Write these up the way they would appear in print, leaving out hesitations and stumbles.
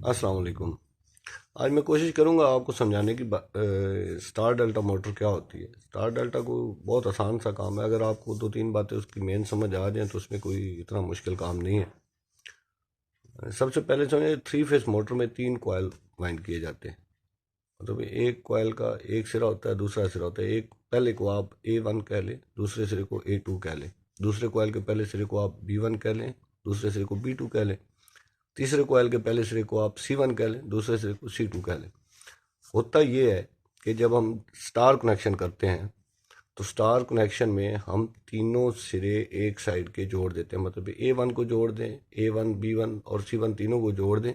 अस्सलाम वालेकुम। आज मैं कोशिश करूंगा आपको समझाने की स्टार डेल्टा मोटर क्या होती है। स्टार डेल्टा को बहुत आसान सा काम है, अगर आपको दो तीन बातें उसकी मेन समझ आ जाएं तो उसमें कोई इतना मुश्किल काम नहीं है। सबसे पहले समझे, थ्री फेस मोटर में तीन कॉयल वाइंड किए जाते हैं। मतलब एक कॉयल का एक सिरा होता है, दूसरा सिरा होता है। एक पहले को आप A1 कह लें, दूसरे सिरे को A2 कह लें। दूसरे कॉयल के पहले सिरे को आप B1 कह लें, दूसरे सिरे को B2 कह लें। तीसरे कॉयल के पहले सिरे को आप C1 कह लें, दूसरे सिरे को C2 कह लें। होता ये है कि जब हम स्टार कनेक्शन करते हैं तो स्टार कनेक्शन में हम तीनों सिरे एक साइड के जोड़ देते हैं। मतलब A1 को जोड़ दें, A1 B1 और C1 तीनों को जोड़ दें।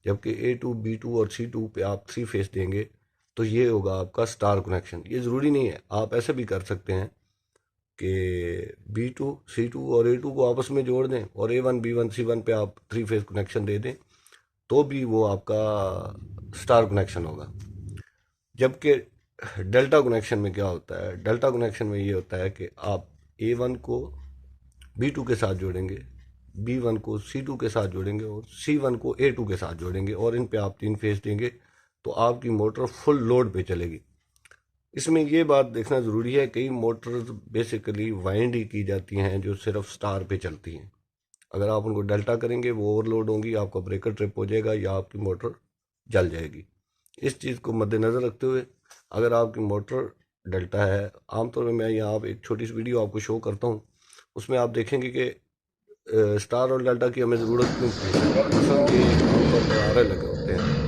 जबकि A2 B2 और C2 पे आप थ्री फेस देंगे तो ये होगा आपका स्टार कनेक्शन। ये ज़रूरी नहीं है, आप ऐसे भी कर सकते हैं कि B2 C2 और A2 को आपस में जोड़ दें और A1 B1 C1 पे आप थ्री फेस कनेक्शन दे दें, तो भी वो आपका स्टार कनेक्शन होगा। जबकि डेल्टा कनेक्शन में क्या होता है, डेल्टा कनेक्शन में ये होता है कि आप A1 को B2 के साथ जोड़ेंगे, B1 को C2 के साथ जोड़ेंगे और C1 को A2 के साथ जोड़ेंगे और इन पे आप तीन फेस देंगे तो आपकी मोटर फुल लोड पे चलेगी। इसमें ये बात देखना ज़रूरी है, कई मोटर्स बेसिकली वाइंड ही की जाती हैं जो सिर्फ स्टार पे चलती हैं। अगर आप उनको डेल्टा करेंगे वो ओवरलोड होंगी, आपका ब्रेकर ट्रिप हो जाएगा या आपकी मोटर जल जाएगी। इस चीज़ को मद्देनज़र रखते हुए अगर आपकी मोटर डेल्टा है, आमतौर पर मैं यहाँ आप एक छोटी सी वीडियो आपको शो करता हूँ, उसमें आप देखेंगे कि स्टार और डेल्टा की हमें ज़रूरत क्यों पड़ती है। मसलन ये आमतौर पर आरे लगे होते हैं,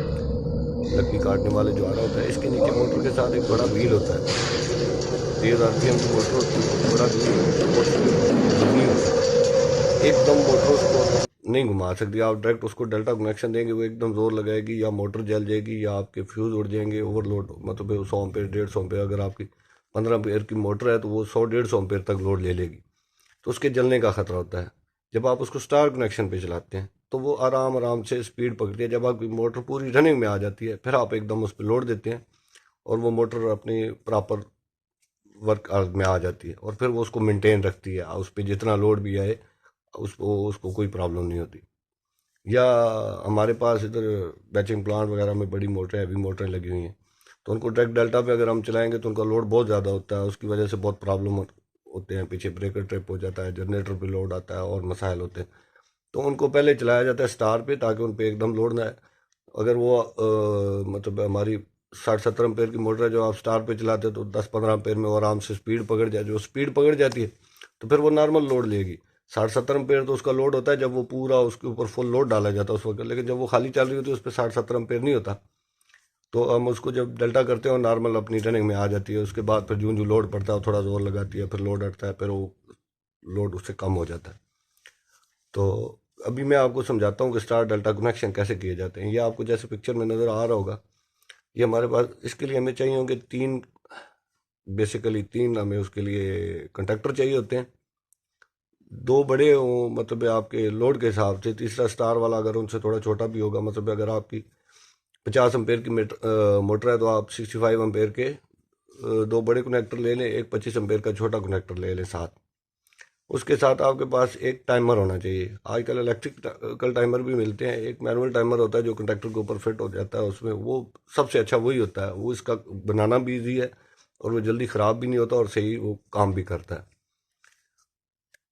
लकड़ी काटने वाले जो आरा होता है, इसके नीचे मोटर के साथ एक बड़ा व्हील होता है। तेज़ आरपीएम की मोटर होती है तो वो बड़ा व्हील मोटर के ऊपर वजनी होता है, एकदम मोटर उसको नहीं घुमा सकती। आप डायरेक्ट उसको डेल्टा कनेक्शन देंगे वो एकदम जोर लगाएगी, या मोटर जल जाएगी या आपके फ्यूज उड़ जाएंगे, ओवरलोड। मतलब 100 एम्पेयर 150 एम्पेयर, अगर आपकी 15 एम्पेयर की मोटर है तो वो 100 150 एम्पेयर तक लोड ले लेगी, तो उसके जलने का खतरा होता है। जब आप उसको स्टार कनेक्शन पे चलाते हैं तो वो आराम आराम से स्पीड पकड़ती है। जब आपकी मोटर पूरी रनिंग में आ जाती है फिर आप एकदम उस पर लोड देते हैं और वो मोटर अपनी प्रॉपर वर्क में आ जाती है और फिर वो उसको मेंटेन रखती है। उस पर जितना लोड भी आए उसको उसको कोई प्रॉब्लम नहीं होती। या हमारे पास इधर बैचिंग प्लांट वगैरह में बड़ी मोटरें, हैवी मोटरें लगी हुई हैं, तो उनको डायरेक्ट डेल्टा पे अगर हम चलाएंगे तो उनका लोड बहुत ज़्यादा होता है, उसकी वजह से बहुत प्रॉब्लम होते हैं। पीछे ब्रेकर ट्रिप हो जाता है, जनरेटर पे लोड आता है और मसाइल होते हैं। तो उनको पहले चलाया जाता है स्टार पे ताकि उन पे एकदम लोड ना आए। अगर वो मतलब हमारी 60 70 एम्पेयर की मोटर है जो आप स्टार पे चलाते हैं तो 10 15 एम्पेयर में वो आराम से स्पीड पकड़ जाए। जो स्पीड पकड़ जाती है तो फिर वो नॉर्मल लोड लेगी। 60 70 एम्पेयर तो उसका लोड होता है जब वो पूरा उसके ऊपर फुल लोड डाला जाता है उस वक्त, लेकिन जब वो खाली चल रही होती है उस पर 60 70 एम्पेयर नहीं होता। तो हम उसको जब डेल्टा करते हैं और नॉर्मल अपनी रनिंग में आ जाती है, उसके बाद फिर जूं जूं लोड पड़ता है थोड़ा जोर लगाती है, फिर लोड हटता है, फिर वो लोड उससे कम हो जाता है। तो अभी मैं आपको समझाता हूँ कि स्टार डेल्टा कनेक्शन कैसे किए जाते हैं। ये आपको जैसे पिक्चर में नज़र आ रहा होगा, ये हमारे पास इसके लिए हमें चाहिए होंगे तीन, बेसिकली तीन हमें उसके लिए कंडक्टर चाहिए होते हैं। दो बड़े हों मतलब आपके लोड के हिसाब से, तीसरा स्टार वाला अगर उनसे थोड़ा छोटा भी होगा। मतलब अगर आपकी 50 एम्पेयर की मोटर है तो आप 65 एम्पेयर के दो बड़े कनेक्टर ले लें, एक 25 एम्पेयर का छोटा कनेक्टर ले लें साथ। उसके साथ आपके पास एक टाइमर होना चाहिए। आजकल इलेक्ट्रिकल टाइमर भी मिलते हैं, एक मैनुअल टाइमर होता है जो कंडक्टर के ऊपर फिट हो जाता है, उसमें वो सबसे अच्छा वही होता है। वो इसका बनाना भी ईजी है और वो जल्दी ख़राब भी नहीं होता और सही वो काम भी करता है।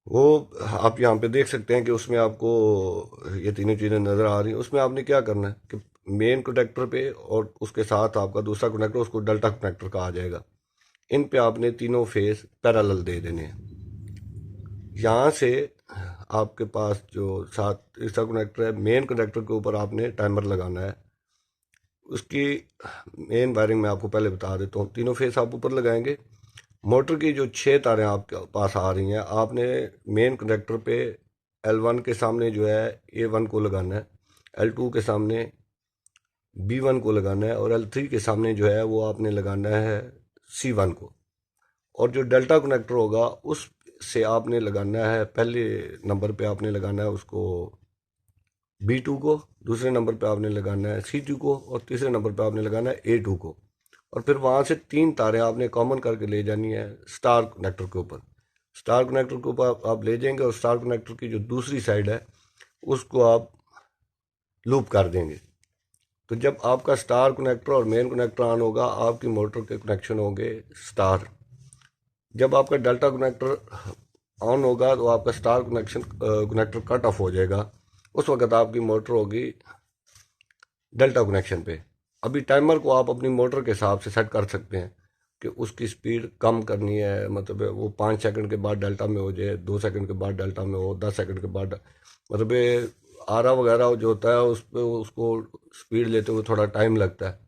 वो आप यहाँ पे देख सकते हैं कि उसमें आपको ये तीनों चीज़ें नज़र आ रही हैं। उसमें आपने क्या करना है कि मेन कनेक्टर पे और उसके साथ आपका दूसरा कनेक्टर, उसको डेल्टा कनेक्टर कहा जाएगा, इन पे आपने तीनों फेस पैरेलल दे देने हैं। यहाँ से आपके पास जो साथ तीसरा कनेक्टर है, मेन कनेक्टर के ऊपर आपने टाइमर लगाना है। उसकी मेन वायरिंग मैं आपको पहले बता देता हूँ। तीनों फेस आप ऊपर लगाएंगे। मोटर की जो 6 तारें आपके पास आ रही हैं, आपने मेन कनेक्टर पे L1 के सामने जो है A1 को लगाना है, L2 के सामने B1 को लगाना है और L3 के सामने जो है वो आपने लगाना है C1 को। और जो डेल्टा कनेक्टर होगा उस से आपने लगाना है, पहले नंबर पे आपने लगाना है उसको B2 को, दूसरे नंबर पे आपने लगाना है C2 को और तीसरे नंबर पे आपने लगाना है A2 को। और फिर वहाँ से तीन तारें आपने कॉमन करके ले जानी है स्टार कनेक्टर के ऊपर। स्टार कनेक्टर के ऊपर आप ले जाएंगे और स्टार कनेक्टर की जो दूसरी साइड है उसको आप लूप कर देंगे। तो जब आपका स्टार कनेक्टर और मेन कनेक्टर ऑन होगा, आपकी मोटर के कनेक्शन होंगे स्टार। जब आपका डेल्टा कनेक्टर ऑन होगा तो आपका स्टार कनेक्टर कट ऑफ हो जाएगा। उस वक्त आपकी मोटर होगी डेल्टा कनेक्शन पे। अभी टाइमर को आप अपनी मोटर के हिसाब से सेट कर सकते हैं कि उसकी स्पीड कम करनी है, मतलब वो 5 सेकंड के बाद डेल्टा में हो जाए, 2 सेकंड के बाद डेल्टा में हो, 10 सेकंड के बाद, मतलब आरा वगैरह जो होता है उस पर उसको स्पीड लेते हुए थोड़ा टाइम लगता है।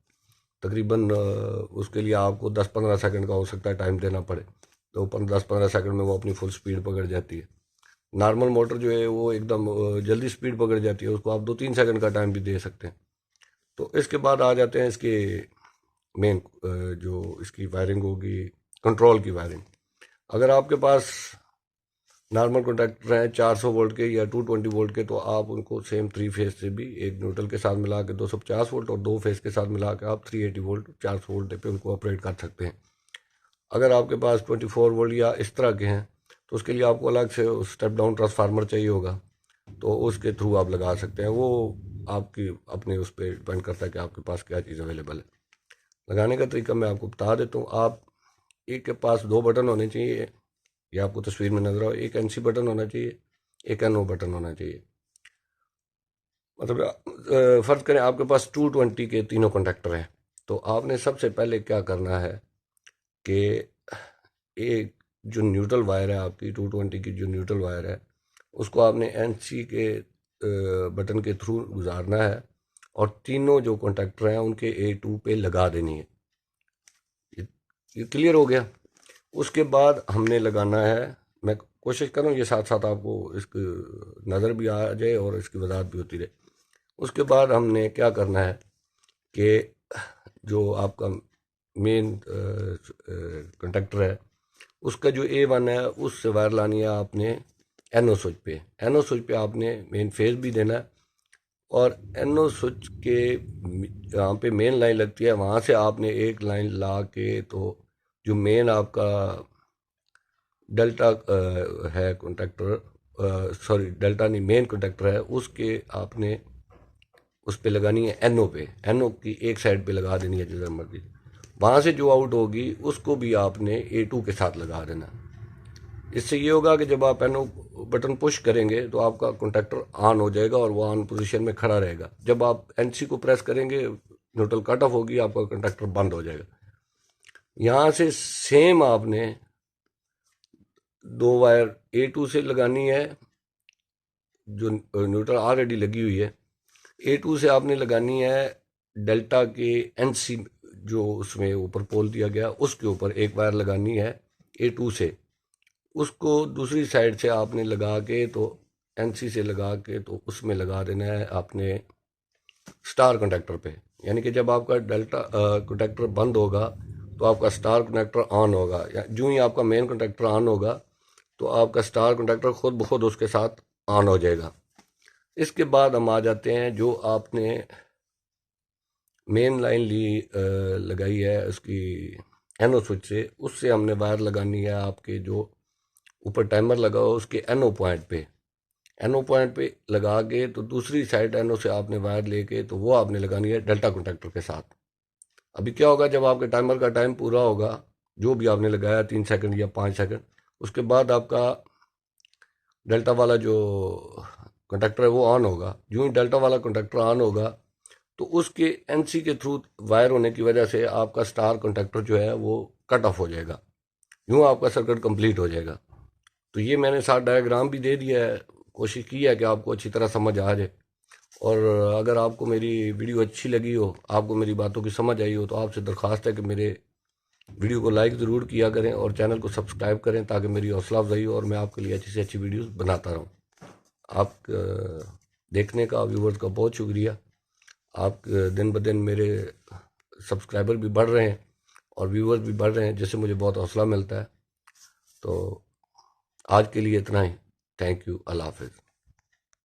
तकरीबन उसके लिए आपको 10-15 सेकंड का हो सकता है टाइम देना पड़े, तो 10-15 सेकंड में वो अपनी फुल स्पीड पकड़ जाती है। नॉर्मल मोटर जो है वो एकदम जल्दी स्पीड पकड़ जाती है, उसको आप 2-3 सेकंड का टाइम भी दे सकते हैं। तो इसके बाद आ जाते हैं इसके मेन जो इसकी वायरिंग होगी, कंट्रोल की वायरिंग। अगर आपके पास नॉर्मल कॉन्टैक्टर हैं 400 वोल्ट के या 220 वोल्ट के, तो आप उनको सेम 3 फेज से भी एक न्यूट्रल के साथ मिला के 250 वोल्ट और 2 फेज के साथ मिला के आप 380 वोल्ट 400 वोल्ट पे उनको ऑपरेट कर सकते हैं। अगर आपके पास 24 वोल्ट या इस तरह के हैं तो उसके लिए आपको अलग से स्टेप डाउन ट्रांसफार्मर चाहिए होगा, तो उसके थ्रू आप लगा सकते हैं। वो आपकी अपने उस पर डिपेंड करता है कि आपके पास क्या चीज़ अवेलेबल है। लगाने का तरीका मैं आपको बता देता हूँ। आप एक के पास 2 बटन होने चाहिए, ये आपको तस्वीर में नजर आओ। एक NC बटन होना चाहिए, एक NO बटन होना चाहिए। मतलब फर्ज करें आपके पास 220 के तीनों कंडक्टर हैं, तो आपने सबसे पहले क्या करना है कि एक जो न्यूट्रल वायर है आपकी 220 की जो न्यूट्रल वायर है उसको आपने NC के बटन के थ्रू गुजारना है और तीनों जो कॉन्टैक्टर हैं उनके A2 पे लगा देनी है। ये क्लियर हो गया। उसके बाद हमने लगाना है, मैं कोशिश करूँ ये साथ साथ आपको इसकी नज़र भी आ जाए और इसकी वजाहत भी होती रहे। उसके बाद हमने क्या करना है कि जो आपका मेन कंडक्टर है उसका जो A1 है उससे वायर लानी है आपने NO स्विच पे। NO स्विच पे आपने मेन फेज भी देना है और NO स्विच के यहाँ पे मेन लाइन लगती है, वहाँ से आपने एक लाइन ला के तो जो मेन आपका डेल्टा है कॉन्टैक्टर, सॉरी डेल्टा नहीं मेन कॉन्टैक्टर है, उसके आपने उस पे लगानी है NO पे। NO की एक साइड पे लगा देनी है जिधर मर्जी। वहाँ से जो आउट होगी उसको भी आपने A2 के साथ लगा देना। इससे ये होगा कि जब आप NO बटन पुश करेंगे तो आपका कॉन्टैक्टर ऑन हो जाएगा और वो ऑन पोजीशन में खड़ा रहेगा। जब आप NC को प्रेस करेंगे न्यूट्रल कट ऑफ होगी, आपका कॉन्टैक्टर बंद हो जाएगा। यहाँ से सेम आपने 2 वायर A2 से लगानी है, जो न्यूट्रल ऑलरेडी लगी हुई है। A2 से आपने लगानी है डेल्टा के NC जो उसमें ऊपर पोल दिया गया उसके ऊपर एक वायर लगानी है A2 से। उसको दूसरी साइड से आपने लगा के तो NC से लगा के तो उसमें लगा देना है आपने स्टार कनेक्टर पे। यानी कि जब आपका डेल्टा कनेक्टर बंद होगा तो आपका स्टार कनेक्टर ऑन होगा, या जो ही आपका मेन कनेक्टर ऑन होगा तो आपका स्टार कनेक्टर खुद ब खुद उसके साथ ऑन हो जाएगा। इसके बाद हम आ जाते हैं जो आपने मेन लाइन लगाई है उसकी NO स्विच से, उससे हमने वायर लगानी है आपके जो ऊपर टाइमर लगा हो उसके NO पॉइंट पे। NO पॉइंट पे लगा के तो दूसरी साइड NO से आपने वायर लेके तो वो आपने लगानी है डेल्टा कॉन्टैक्टर के साथ। अभी क्या होगा, जब आपके टाइमर का टाइम पूरा होगा, जो भी आपने लगाया 3 सेकंड या 5 सेकंड, उसके बाद आपका डेल्टा वाला जो कंडक्टर है वो ऑन होगा। जो ही डेल्टा वाला कंडक्टर ऑन होगा तो उसके NC के थ्रू वायर होने की वजह से आपका स्टार कंडक्टर जो है वो कट ऑफ हो जाएगा। यूँ आपका सर्किट कंप्लीट हो जाएगा। तो ये मैंने साथ डायग्राम भी दे दिया है, कोशिश की है कि आपको अच्छी तरह समझ आ जाए। और अगर आपको मेरी वीडियो अच्छी लगी हो, आपको मेरी बातों की समझ आई हो, तो आपसे दरख्वास्त है कि मेरे वीडियो को लाइक ज़रूर किया करें और चैनल को सब्सक्राइब करें ताकि मेरी हौसला अफजाई हो और मैं आपके लिए अच्छी से अच्छी वीडियोस बनाता रहूं। आप देखने का, व्यूवर्स का बहुत शुक्रिया। आप दिन ब दिन मेरे सब्सक्राइबर भी बढ़ रहे हैं और व्यूवर्स भी बढ़ रहे हैं, जिससे मुझे बहुत हौसला मिलता है। तो आज के लिए इतना ही। Thank you. अल्लाह हाफिज़।